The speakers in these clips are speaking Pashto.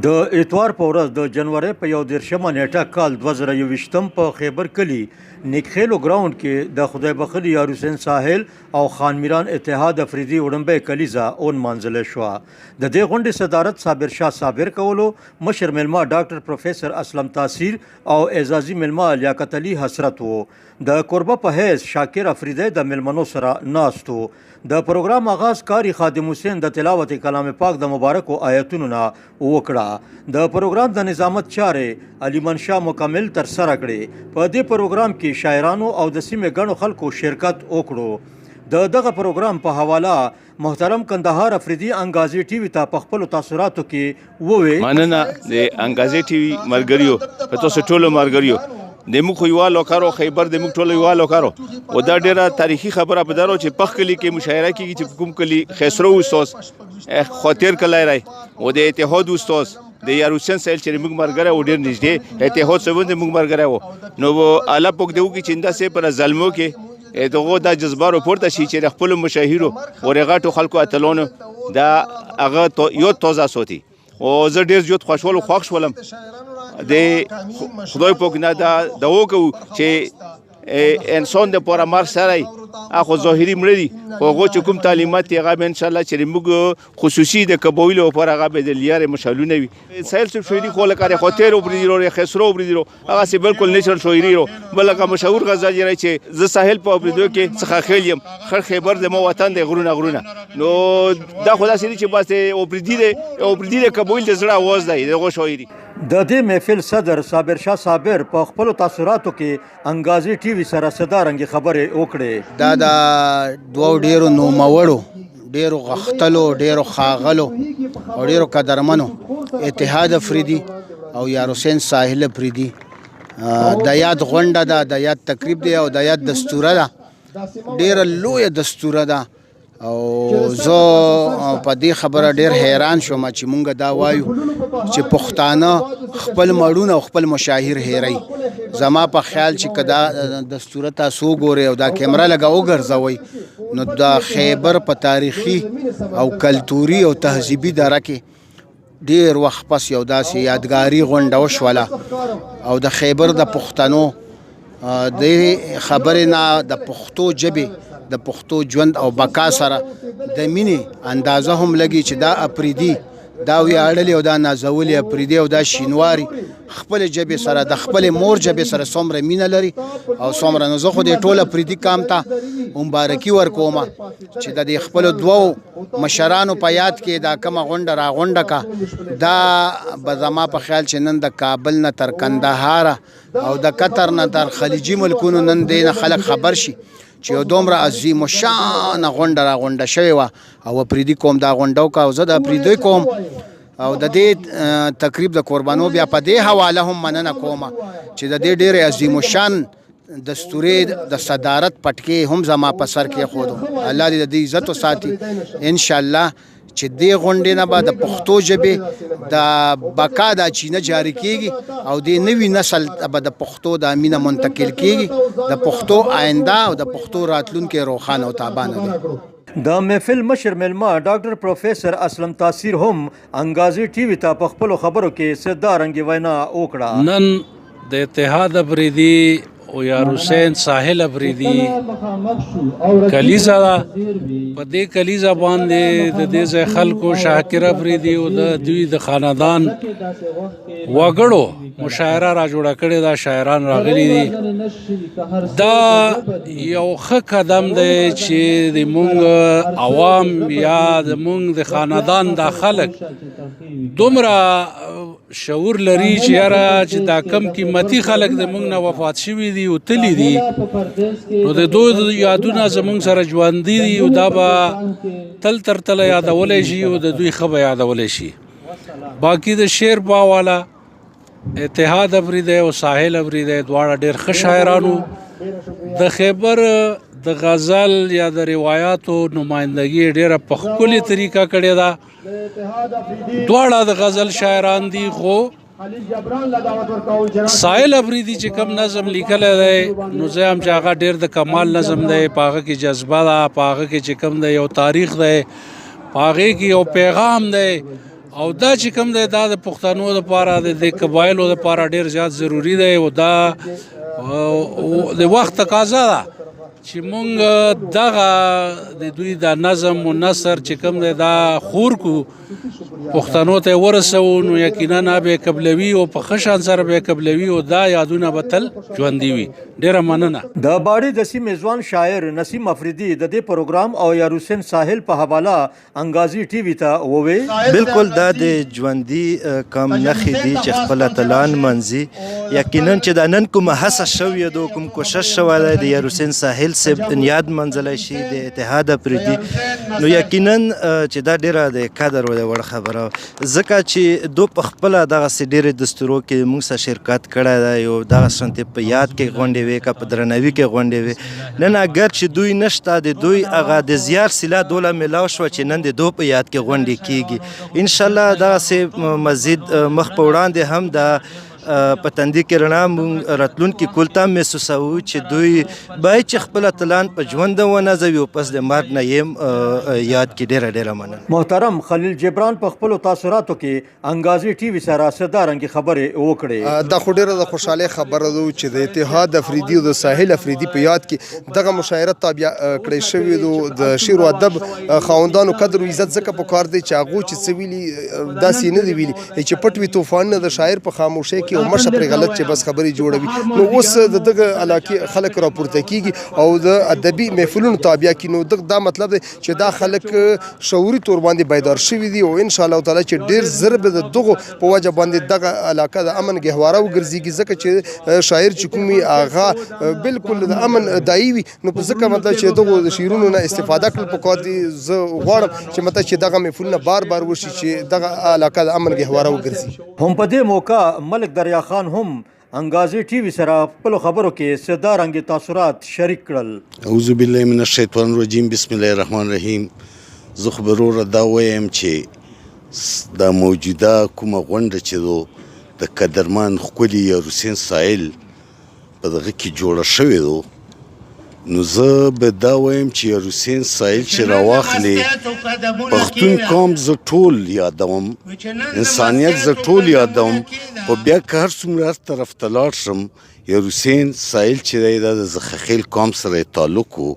د اتوار په ورځ د جنوري په 1 نیټه کال 2021 په خیبر کلی نیکخیلو ګراوند کې د خدای بخښلي یار حسین ساحل او خان میران اتحاد افریدي وړمبی کلیزه اون منځله شوه. د دې غونډې صدارت صابر شاه صابر کولو، مشر ملما ډاکټر پروفیسر اسلم تاثیر او اعزازي ملما لیاقت علي حسرت وو. د کوربه په حیث شاکر افریدی د ملمنو سره ناست وو. د پروګرام آغاز کاری خادم حسین د تلاوت کلام پاک د مبارکو آیتونو نه وکړه. د پروګرام د نظامت چارې علي منشا مکمل تر سره کړې. په دې پروګرام کې شاعرانو او د سیمې ګڼو خلکو شرکت وکړو. د دغه پروګرام په حواله محترم کندهار افریدي انګازي ټي وي ته په خپل تاثیراتو کې وویل: مننه د انګازي ټي وي مرګریو په تاسو ټولو مرګریو د موږ یوالو کارو خیبر د موږ ټولو یوالو کارو او دا ډیره تاریخي خبره په درو چې پخ کلی کې مشاعره کیږي چې کوم کلی خسرو استاد خاطر کلای راي او د اتحاد استاد د یار حسین سیل چې موږ مرګره و ډیر نږدې اتحاد سبند موږ مرګره و نو اعلی پک دیو کې چنده سه پر ظلمو کې دغه د جذبارو پورته شي چې خپل مشاهیرو ورغاټو خلکو اتلونو دا هغه یو توزه صوتي او زه ډیر زیات خوشاله خوښ شولم د خدای پاک نه دا وکړو چې انسان د پوره مر سره اخو ظاهري مړي خو هغه چې کوم تعلیمات یې هغه ان شاء الله چې موږ خصوصي د قبایل او پر هغه به د لیار مشالونه وي سایل څه شویری خو لکه خاطر او بریدو خسرو بریدو هغه سي بالکل نشر شویری رو بلکه مشهور غزل یې چې ز ساحل په بریدو کې څخه خیلیم خر خیبر د مو وطن د غرونه نو دا خدا سي چې بس او بریدي د قبایل د زړه आवाज دی دغه شویری. د دې محفل صدر صابر شاه صابر په خپل تاثیراتو کې انګازي ټي وي سره صدارنګ خبرې وکړې. دا د دوه ډیرو نوموړو ډیرو غختلو ډیرو خاغلو او ډیرو قدرمنو اتحاد افریدي او یار حسین ساحل افریدي د یاد غونډه ده، د یاد تقریب دی او د یاد دستوره ده، ډیره لویه دستوره ده او زه په دې خبره ډیر حیران شوم چې مونږ دا وایو چې پښتانه خپل مړونه او خپل مشاهیر هیري. زما په خیال چې کدا دستور تاسو ګوري او دا کیمرا لګاو ګرځوي نو دا خیبر په تاریخي او کلتوري او تهذیبي دره کې ډیر وخت پس یو داسې یادګاري غونډه وشوله او د خیبر د پښتنو د خبرې نه د پښتو ژبې د پښتو ژوند او بقا سره د مینې اندازه هم لګي چې دا افریدي دا ویاړلې او دا نازولې افریدي او دا شینواري خپل ژبې سره د خپل مور ژبې سره څومره مینه لري او څومره نو زه خو د ټول افریدي قام ته مبارکي ورکوم چې د خپل دوو مشرانو په یاد کې دا کومه غونډه را غونډه کا دا به زما په خیال چې نن د کابل نه تر کندهار او د قطر نه تر خلیجي ملکونو نن دین خلک خبر شي چې یو دومره عظیم شان غونډه را غونډه شوې وه او افریدي قوم دا غونډه وکړه او زه د افریدي قوم او د دې تقریب د قربانو بیا په دې حواله هم مننه کوم چې د دې ډېرې عظیم شان دستورې د صدارت پټکې هم زما په سر کې خودو. الله دې د دې عزت وساتي انشاءالله چې دې غونډې نه به د پښتو ژبې د بقا دا چینه جاري کېږي او د نوي نسل به د پښتو د مینه منتقل کېږي، د پښتو آینده او د پښتو راتلونکي روښانه او تابانه دی. د محفل مشر ملما ډاکټر پروفیسر اسلم تاثیر هم انګازي ټي وي ته په خپل خبرو کې صدارنګ وینا وکړه. نن د اتحاد افریدي او یار حسین ساحل افریدي کلیزه په دې کلیزه باندې د دې خلکو شاکر افریدي او د دوی د خاندان وګړو مشاعره را جوړه کړې ده، شاعران راغلي دي. دا یو ښه قدم دی چې د مونږ عوام یا د مونږ د خاندان دا خلک دومره شعور لري چې یاره چې دا کم قیمتي خلک د مونږ نه وفات شوي دي او تلي دي نو د دوی یادونه زمونږ سره ژوندي دي او دا به تل تر تله یادولی شي او د دوی ښه به یادولی شي. باقي د شعر باواله اتحاد افریدی او ساحل افریدی دواړه ډېر ښه شاعرانو. د خیبر د غزل یا د روایاتو نمایندګي ډېره په ښکلې طریقه کړې ده. دواړه د غزل شاعران دي خو ساحل افریدي چې کم نظم لیکلی دی نو زه هم چې هغه ډېر د کمال نظم دی، په هغه کې جذبه ده، په هغه کې چې کم دی یو تاریخ دی، په هغې کې یو پیغام دی او دا چې کوم دی دا د پښتنو لپاره د قبایلو لپاره ډیر زیات ضروری دی او دا د وخت تقاضا ده چې مونږ دغه د دوی د نظم و نثر چې کوم دی دا خور کو پښتنو ته ورسو نو یقینا به قبلوي او په خشان سره به قبلوي او دا یادونه به تل ژوندي وي. ډیره مننه. د باړې د سیمې ځوان شاعر نسیم افریدي د دې پروګرام او یاروسین ساحل په حواله انګازي ټي وي ته وویل بالکل دا د ژوندي کم نښې دي چې خپل اتلان منځي یقینا چې دا نن کومه هڅه شوې ده کوم کوشش شوی دی د یاروسین ساحل صاحب یاد منځلی شي د اتحاد افریدي نو یقینا چې دا ډیره د قدر وړ خبره ځکه چې دو په خپله دغسې ډېرې دستورو کې موږ سره شرکت کړی دی او دغه شانتې په یاد کې غونډې وې که په درناوي کې غونډې وې نن اگر چې دوی نشته د دوی هغه د زیار سیله دوله میلاو شوه چې نن د دو په یاد کې غونډې کیږي انشاءالله دغسې مزید مخ په وړاندې هم د په تندي کې رڼا مونږ راتلونکي کل ته محسوسوو چې دوی باید چې خپل اتلان په ژوند ونازوي او پس د مرګ نه یې یاد کړي. ډېره مننه. محترم خلیل جبران په خپلو تاثراتو کې انګازي ټي وي سره صدارنګې خبرې وکړې. دا خو ډېره د خوشحالۍ خبره ده چې د اتحاد افریدي او د ساحل افریدي په یاد کې دغه مشاعره تابع کړی شوې ده. د شعر و ادب خاوندانو قدر و عزت ځکه پکار دی چې هغوی چې څه ویلي داسې نه دي ویلي چې پټ وي طوفانونه د شاعر په خاموشۍ کې او مشه پرې غلط چې بس خبرې جوړوي نو اوس د دغه علاقې خلک راپورته کیږي او د ادبي محفلونو تابع کړي نو دا مطلب دی چې دا خلک شعوري طور باندې بیدار شوي دي او ان شاء الله تعالی چې ډېر زر به د دغو په وجه باندې دغه علاقه د امن ګهواره وګرځېږي ځکه چې شاعر چې کوم وي هغه بالکل د امن دایي وي نو په ځکه مطلب چې دغو د شعرونو نه استفاده کړل پکار دي. زه غواړم چې مطلب چې دغه محفلونه بار وشي چې دغه علاقه د امن ګهواره وګرځي. هم په دې موقع ملک دریا خان هم انګازي ټي وي سره خپلو خبرو کې صدارنګې تاثرات شریک کړل. اعوذ بالله من الشیطان الرجیم بسم الله الرحمن الرحیم. زه خو به وروره دا وایم چې دا موجوده کومه غونډه چې د قدرمن ښکلي یاروسین ساحل په دغه کې جوړه شوې ده نو زه به دا وایم چې یاروسین ساحل چې راواخلې پښتون قوم زه ټول یادوم انسانیت زه ټول یادوم خو بیا که هر څومره هر طرف ته لاړ شم یاروسین ساحل چې دی دا د زخخیل قوم سره یې تعلق و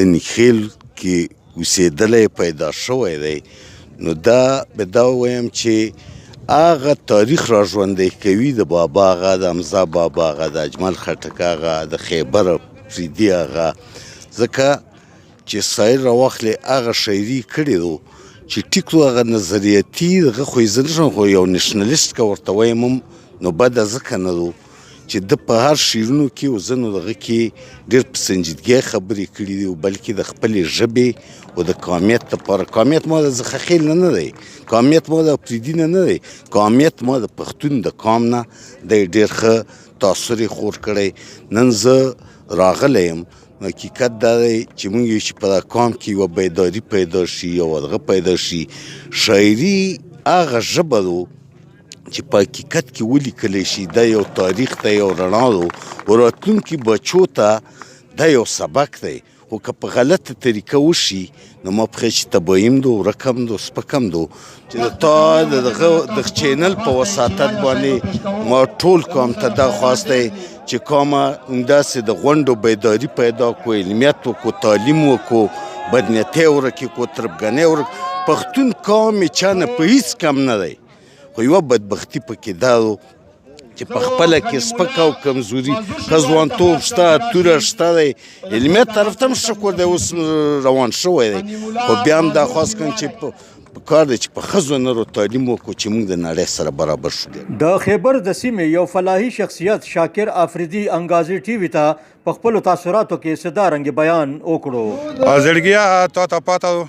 د نیخیل کې اوسېدلی پیدا شوی دی نو دا به دا وایم چې هغه تاریخ را ژوندی کوي د بابا هغه د حمزه بابا هغه د اجمل خټک هغه د خیبر افریدي هغه ځکه چې ساحل راواخلې هغه شاعري کړې ده چې ټیک هغه نظریاتي دغه خو یې زه نشم خو یو نیشنلیست که ورته وایم هم نو بده ځکه نه ده چې د په هر شعرونو کې او زه نو دغه کې ډېر په سنجیدګۍ خبرې کړي دي او بلکې د خپلې ژبې او د قومیت لپاره قومیت ما د زخخیل نه دی قومیت ما د افریدي نه دی قومیت ما د پښتون د قوم نه دی ډېر ښه تاثر یې خور کړی. نن زه راغلی یم حقیقت دا دی چې موږ یو چې په دا قوم کې یوه بیداري پیدا شي یو دغه پیدا شي شاعري هغه ژبه ده چې په حقیقت کې ولیکلی شي دا یو تاریخ ته یو رڼا ده او راتلونکي بچو ته دا یو سبق دی خو که په غلطه طریقه وشي نو ما پخې چې تبایم ده ورکم ده سپکم ده چې د تا د چینل په وساطت باندې ما ټول قوم ته دا خواست دی چې قومه همداسې د غونډو بیداري پیدا کړو علمیت وکړو تعلیم وکړو بدنیتۍ ورکې کړو تربګنۍ ورکړو پښتون قوم یې چا نه په هېڅ کم نه دی خو یوه بدبختي پکې دا ده چې په خپله کې سپک او کمزوري که ځوانتوب شته توره شته دی علمیت طرف ته هم شکر دی اوس روان شوی دی خو بیا هم دا خواست کوم چې پکار دی چې په ښځو نرو تعلیم وکړو چې موږ د نړۍ سره برابر شو. د خیبر د سیمې یو فلاحي شخصیت شاکر افریدي انګازي ټي وي ته په خپلو تاثراتو کې صدارنګې بیان وکړو. زړګیا تا ته پاته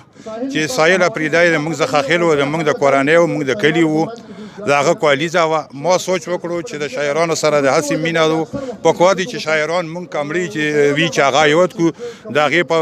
چې ساحل افریدی د موږ زخخیل و د موږ د کورنۍ و موږ د کلي و د هغه کالیزه وه. ما سوچ وکړو چې د شاعرانو سره د هسې مینه ده پکار دي چې شاعران مونږ کمړي چې وي چې هغه یاد کړو. د هغې په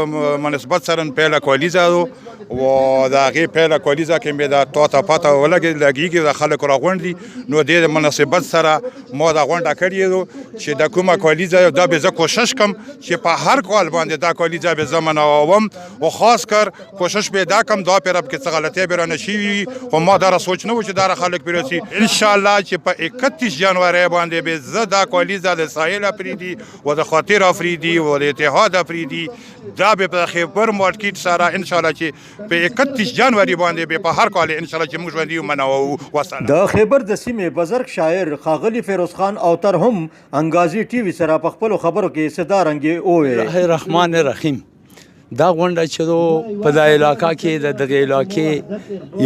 مناسبت سره پیله کالیزه ده و د هغې پیله کالیزه کې مې د تا ته پته لګېږي د خلکو راغونډ دي. نو دې مناسبت سره ما دا غونډه کړې ده چې د کومه کالیزه دا به زه کوشش کم چې په هر کال باندې دا کالیزه به زه منوم و خاص کر کوشش به دا کم دا پیرب کې څه غلطۍ به رانه شوي وي خو ما دا سوچ نه و چې دا خلک پرې راسي. انشاءالله چې په 31 جنوري باندې به زه دا کالیزه د ساحل افریدي و د خاطر افریدي و د اتحاد افریدي دا به په خیبر مارکیټ سره انشاءالله چې په 31 جنوري باندې به په هر کال انشاءالله چې موږ ژوندي ومنوو. وسلام. د خیبر د سیمې بزرګ شاعر ښاغلي فیروز خان اوتر هم انګازي ټي وي سره په خپلو خبرو کې صدا رنګې وویل. الرحمن الرحیم. دا غونډه چې په دا علاقه کې د دغه علاقې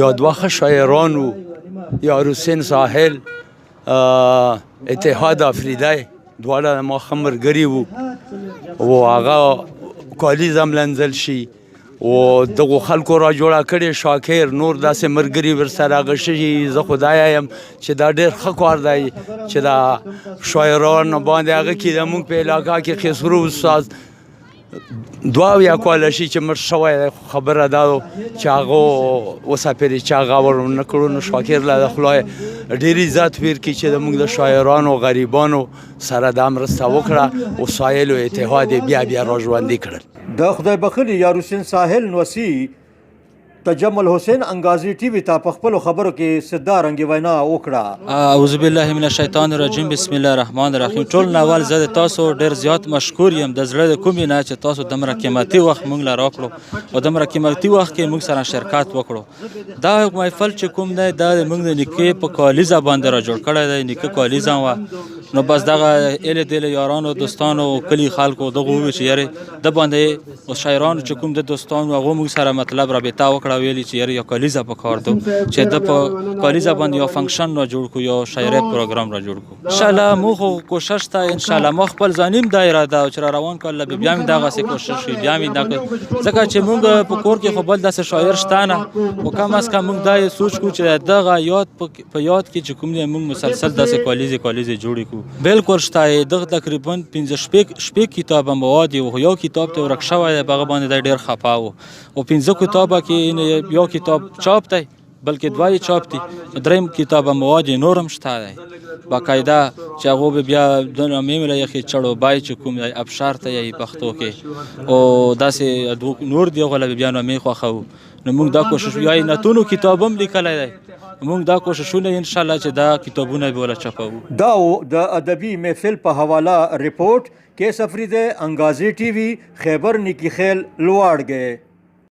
یو دوه ښه شاعران وو، یار حسین ساحل اتحاد افریدی دواړه ما ښه ملګري وو و هغه کالیز هم لنځل شي و دغو خلکو را جوړه کړې شاکر نور داسې ملګري ورسره هغه شي. زه خدایه یم چې دا ډېر ښه کار دی چې دا شاعران باندې هغه کې د موږ په علاقه کې خسرو استاد 2 کاله شي چې مړ شوی دی. خبره دا ده چې هغه وسپېرې چې هغه ورونه کړو. نو شاکر له د خدای ډېر عزت ویر کړي چې زموږ د شاعرانو غریبانو سره دا مرسته وکړه او ساحل او اتحاد بیا را ژوندي کړل. د خدای بخښلي یار حسین ساحل نوسي تجمل حسین انګازي ټي وي ته په خپلو خبرو کې صدا رنګې وینا وکړه. اعوذ بالله من الشیطان الرجیم بسم الله الرحمن الرحیم. ټول ناول زه د تاسو ډېر زیات مشکور یم د زړه د کومې نه چې تاسو دومره قیمتي وخت موږ له راکړو او دومره قیمتي وخت کې موږ سره شرکت وکړو. دا محفل چې کوم دی دا موږ د نیکه په کالیزه باندې را جوړ کړی دی. نیکه کالیزه وه نو بس دغه ایله دیله یارانو دوستانو کلی خلکو دغه وویل چې یارې د باندې شاعرانو چې کوم د دوستانو هغه موږ سره مطلب رابطه وکړه ویلي چې یارې یو کالیزه پکار ده چې د په کالیزه باندې یو فنکشن را جوړ کړو، یو شاعري پروګرام را جوړ کړو. انشاءالله موږ کوشش ته انشاءالله ما خپل ځانیم دا اراده او چې را روان کړل بیا مې دغسې کوشش وي بیا مې دا ځکه چې موږ په کور کې خو بل داسې شاعر شته نه خو کم از کم موږ دا یې سوچ کړو چې دغه یاد په یاد کې چې کوم دی موږ مسلسل داسې کالیزې جوړې کړو. بالکل شته دغه تقریبا 15 کتابه مواد یو کتاب ته ورک شوی دی هغه باندې دی ډېر خفه و او 15 کتابه کې یو کتاب چاپ دی بلکې 2 چاپ دي. 3 کتابه مواد نور هم شته دی باقاعده چې هغه به بیا د نامې له یخې چړو بای چې کوم دی ابشار ته یې پښتو کې او داسې نور دی غوله بیا نامې خوښو. نو موږ دا کوشش یای نتونو کتاب هم لیکلی دی موږ دا کوششونه ان شاء الله چې دا کتابونه به ولا چاپو. دا د ادبي محفل په حواله رپورټ کیس افریدی انګازي ټي وي خیبر نیکی خیل لواړګې.